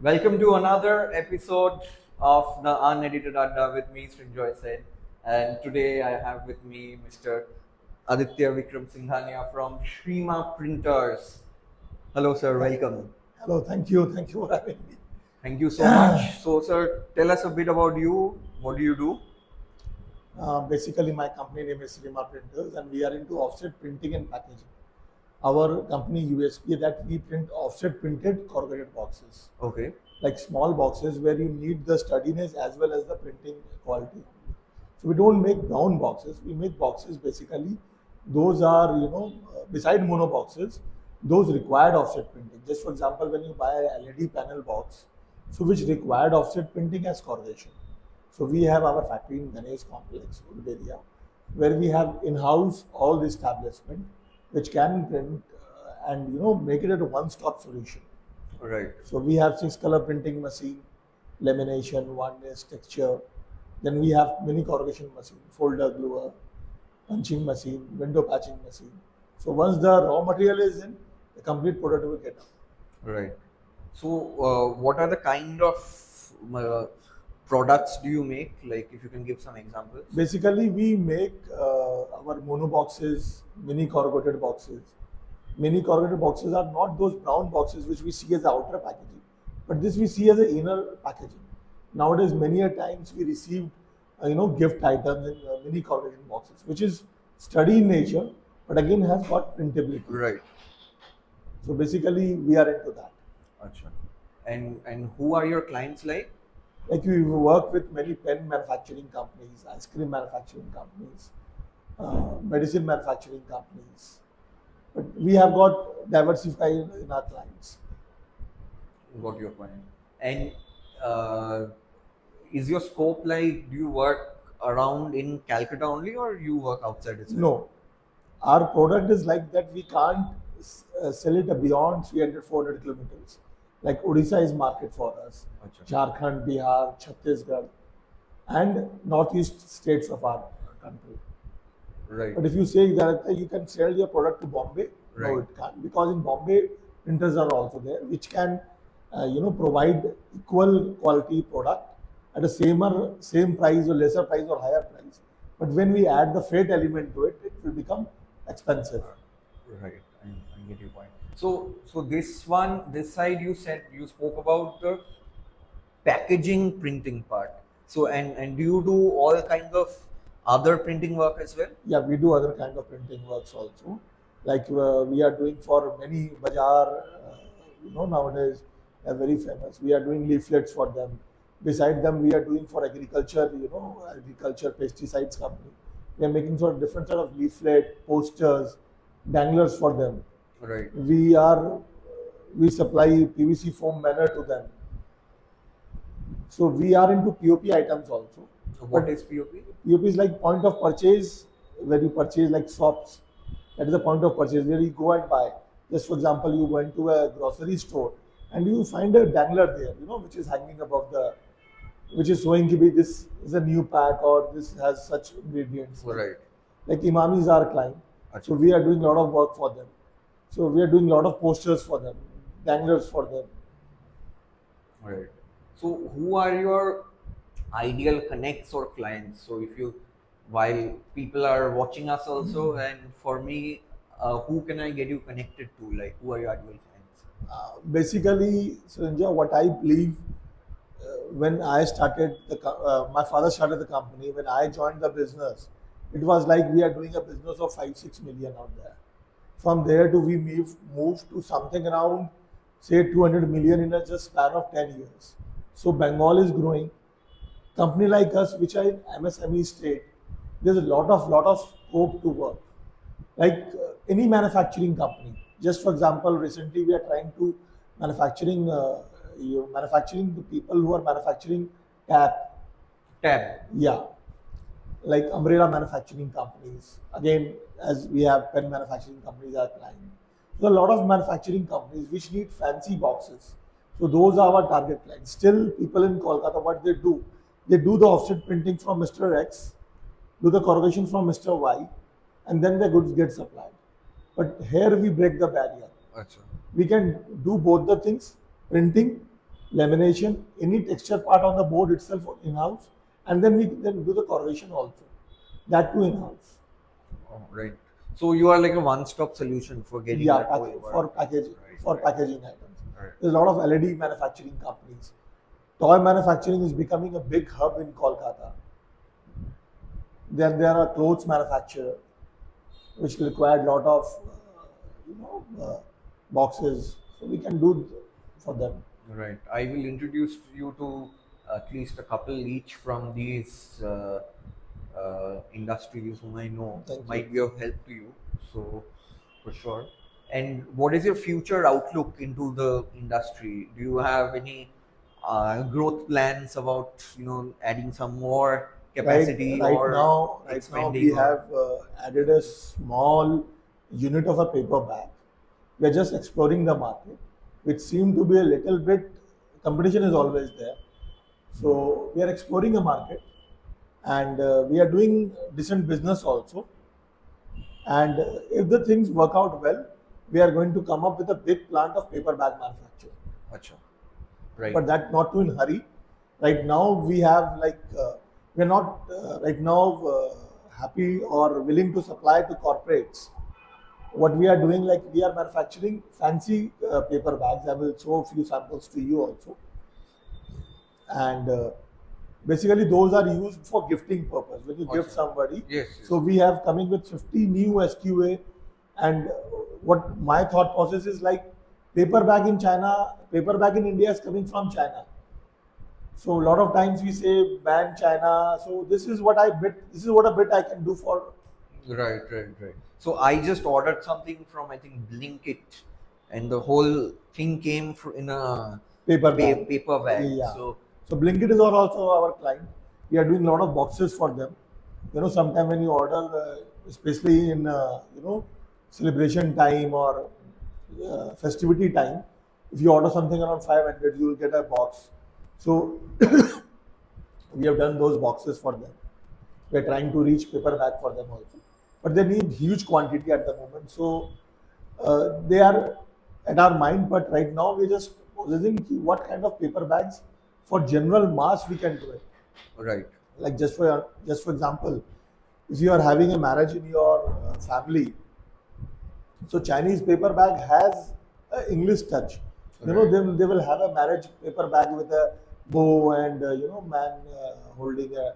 Welcome to another episode of the Unedited Adda with me, Srinjoy Sen. And today I have with me Mr. Aditya Singhania from Shrima Printers. Hello, sir. Welcome. Hello, thank you for having me. Thank you so much. So, sir, tell us a bit about you. What do you do? Basically, my company name is Shrima Printers, and we are into offset printing and packaging. Our company USP is that we print offset printed corrugated boxes, Okay. like small boxes where you need the sturdiness as well as the printing quality. So we don't make brown boxes. We make boxes basically. Those are beside mono boxes, those required offset printing. Just for example, when you buy a LED panel box, so which required offset printing as corrugation. So we have our factory in Ganesh complex, area, where we have in-house all this establishment, which can print and make it a one-stop solution. Right. So we have 6-color printing machine, lamination, varnish, texture. Then we have mini corrugation machine, folder gluer, punching machine, window patching machine. So once the raw material is in, the complete product will get out. Right. So, what are the kind of uh, products do you make? Like, if you can give some examples. Basically, we make our mono boxes, mini corrugated boxes. Mini corrugated boxes are not those brown boxes which we see as outer packaging, but this we see as an inner packaging. Nowadays, many a times we received, gift items in mini corrugated boxes, which is sturdy in nature, but again has got printability. Right. So basically, we are into that. Acha. And who are your clients like? Like we work with many pen manufacturing companies, ice cream manufacturing companies, medicine manufacturing companies. But we have got diversified in our clients. Got your point. And uh, is your scope like, do you work around in Calcutta only or you work outside as well? No, our product is like that. We can't sell it beyond 300, 400 kilometers. Like Odisha is market for us, Acha. Jharkhand, Bihar, Chhattisgarh, and northeast states of our country. Right. But if you say that you can sell your product to Bombay, no, Right. it can't, because in Bombay printers are also there, which can provide equal quality product at a same price or lesser price or higher price. But when we add the freight element to it, it will become expensive. Right. I get your point. So this side you said you spoke about the packaging printing part. So and do you do all kinds of other printing work as well? Yeah, we do other kind of printing works also. Like we are doing for many bazaar, nowadays they are very famous. We are doing leaflets for them. Beside them, we are doing for agriculture, agriculture pesticides company. We are making sort of different sort of leaflet, posters, danglers for them. Right. We supply PVC foam manner to them. So we are into POP items also. So what is POP? POP is like point of purchase where you purchase like shops. That is the point of purchase where you go and buy. Just for example, you go into a grocery store and you find a dangler there, which is hanging above which is showing to be this is a new pack or this has such ingredients. Right. Like Imami is our client. So we are doing a lot of work for them. So we are doing a lot of posters for them, danglers for them. Right. So who are your ideal connects or clients? So if you, while people are watching us also, and for me, who can I get you connected to? Like who are your ideal clients? Basically, Srinjoy, what I believe when I started my father started the company. When I joined the business, it was like we are doing a business of 5-6 million out there. From there to we moved to something around say 200 million in a just span of 10 years. So Bengal is growing. Company like us, which are in MSME state, there's a lot of scope to work. Like any manufacturing company. Just for example, recently we are trying to manufacturing the people who are manufacturing tap. Tab. Yeah, like umbrella manufacturing companies. Again, as we have pen manufacturing companies are client. So a lot of manufacturing companies which need fancy boxes. So those are our target clients. Still, people in Kolkata, what they do the offset printing from Mr. X, do the corrugation from Mr. Y, and then the goods get supplied. But here we break the barrier. Acha. We can do both the things, printing lamination, any texture part on the board itself in-house, and then we then do the correlation also. That too in-house. Oh, right. So you are like a one-stop solution for getting Yeah, that whole work. for packaging, Right, for right, packaging items. right. There's a lot of LED manufacturing companies. Toy manufacturing is becoming a big hub in Kolkata. Then there are clothes manufacturer, which required a lot of boxes. So we can do for them. Right. I will introduce you to at least a couple each from these industries whom I know Thank you. might be of help to you. So, for sure. And what is your future outlook into the industry? Do you have any growth plans about adding some more capacity or Right now we expanding or? have added a small unit of a paper bag. We are just exploring the market, which seem to be a little bit competition is always there. So we are exploring the market, and we are doing decent business also. And if the things work out well, we are going to come up with a big plant of paper bag manufacturing. Acha. Right. But that not too in hurry. Right now we have we are not right now happy or willing to supply to corporates. What we are doing, like we are manufacturing fancy paper bags. I will show a few samples to you also, and basically those are used for gifting purpose when you gift Acha. somebody. Yes, yes. So we have coming with 50 new SQA, and what my thought process is like paper bag in China, paper bag in India is coming from China. So a lot of times we say ban China. So this is what I bit. This is what a bit I can do for. Right, right, right. So I just ordered something from I think Blinkit, and the whole thing came in a Paper bag. paper bag. Yeah. So So Blinkit is also our client. We are doing a lot of boxes for them. Sometime when you order, especially in celebration time or festivity time, if you order something around 500, you will get a box. So we have done those boxes for them. We are trying to reach paper bag for them also, but they need huge quantity at the moment. So they are at our mind, but right now we're just possessing what kind of paper bags for general mass we can do it. right, Like just for example, if you are having a marriage in your family, so Chinese paper bag has a English touch. right. They will have a marriage paper bag with a bow and man holding a.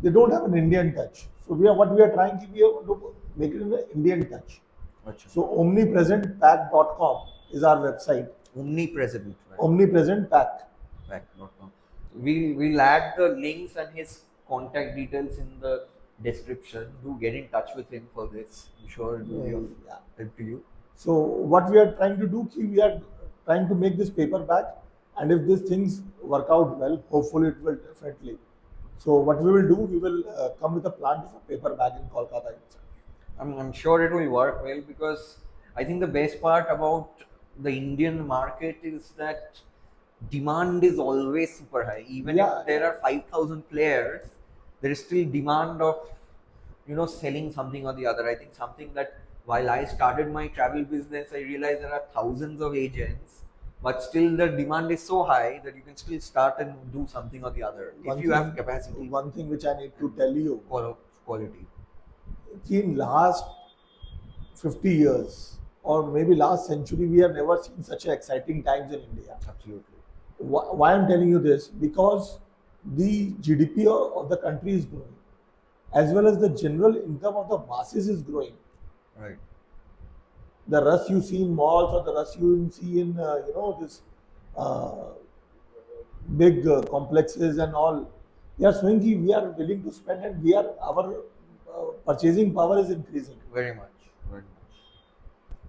They don't have an Indian touch. So we are trying to be able to make it in an Indian touch. Acha. So omnipresentpack.com is our website. Omnipresent, right? Omnipresent pack. Fact.com. We'll add the links and his contact details in the description. Do get in touch with him for this. I'm sure it will be of Yeah. help to you. So what we are trying to do, we are trying to make this paper bag, and if these things work out well, hopefully it will definitely. So what we will do, we will come with a plant of a paper bag in Kolkata itself. I'm sure it will work well because I think the best part about the Indian market is that demand is always super high. Even Yeah. if there are 5,000 players, there is still demand of selling something or the other. I think something that while I started my travel business, I realized there are thousands of agents, but still the demand is so high that you can still start and do something or the other if you have capacity One thing which I need to tell you, for quality. in last 50 years or maybe last century, we have never seen such exciting times in India. Absolutely. Why I'm telling you this? Because the GDP of the country is growing, as well as the general income of the masses is growing. Right. The rush you see in malls or the rush you see in this uh, big complexes and all, they are showing that we are willing to spend, and our purchasing power is increasing. Very much. Very much.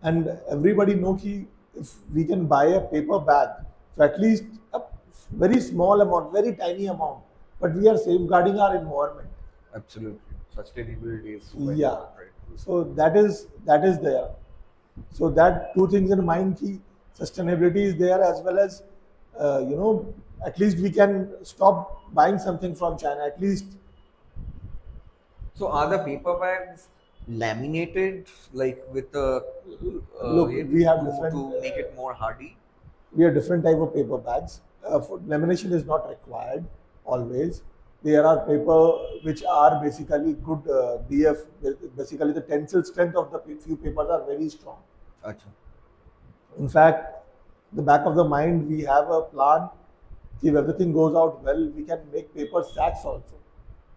And everybody know ki if we can buy a paper bag, so at least a very small amount, very tiny amount, but we are safeguarding our environment. Absolutely. Sustainability is super Yeah. important, right? So that is there. So that two things in mind, ki sustainability is there, as well as at least we can stop buying something from China. At least So are the paper bags laminated like with the look, we have different to make it more hardy? we have different type of paper bags. lamination is not required always. There are paper which are basically good DF. Basically, the tensile strength of the few papers are very strong. Acha. In fact, the back of the mind, we have a plan. If everything goes out well, we can make paper sacks also,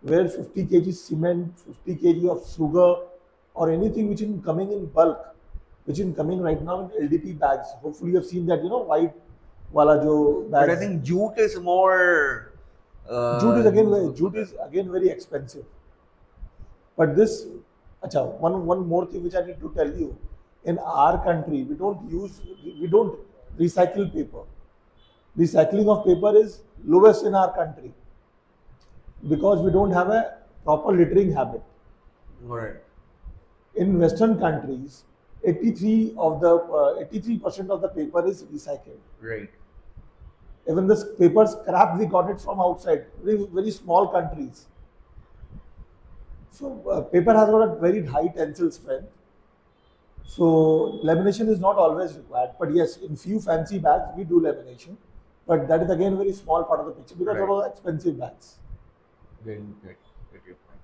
where 50 kg cement, 50 kg of sugar, or anything which is coming in bulk, which is coming right now in LDP bags. Hopefully, you have seen that, white wala jo But I bags. think jute is more. Useful for Jute is that. again very expensive. But this, acha, one more thing which I need to tell you, in our country we don't recycle paper. Recycling of paper is lowest in our country because we don't have a proper littering habit. Right. In Western countries, 83% of the paper is recycled. Right. Even this paper scrap, we got it from outside, very, very small countries. So paper has got a very high tensile strength. So lamination is not always required, but yes, in few fancy bags we do lamination. But that is again a very small part of the picture because Right. those are expensive bags. Get your point.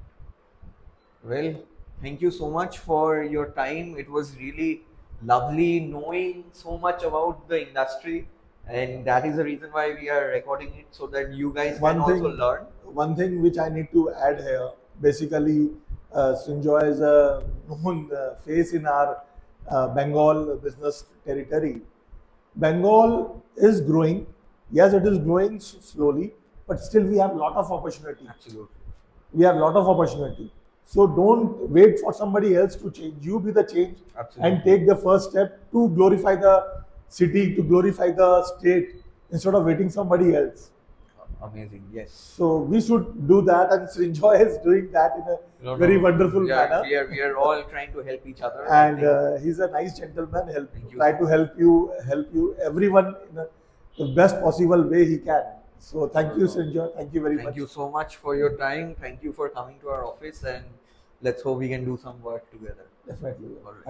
Well, thank you so much for your time. It was really lovely knowing so much about the industry, and that is the reason why we are recording it so that you guys can One also thing, learn. one thing which I need to add here, basically, Srinjoy is a known face in our Bengal business territory. Bengal is growing. Yes, it is growing slowly, but still we have a lot of opportunity. Absolutely. We have a lot of opportunity. So don't wait for somebody else to change. You be the change Absolutely. and take the first step to glorify the city, to glorify the state instead of waiting somebody else. Amazing. Yes. So we should do that, and Srinjoy is doing that in a No, very no. wonderful We manner. are all trying to help each other. I And think. he's a nice gentleman. Thank you. Try to help you everyone in the best possible way he can. So thank you, Srinjoy. Thank you very Thank much. you so much for your time. Thank you for coming to our office, and let's hope we can do some work together. Definitely. All right.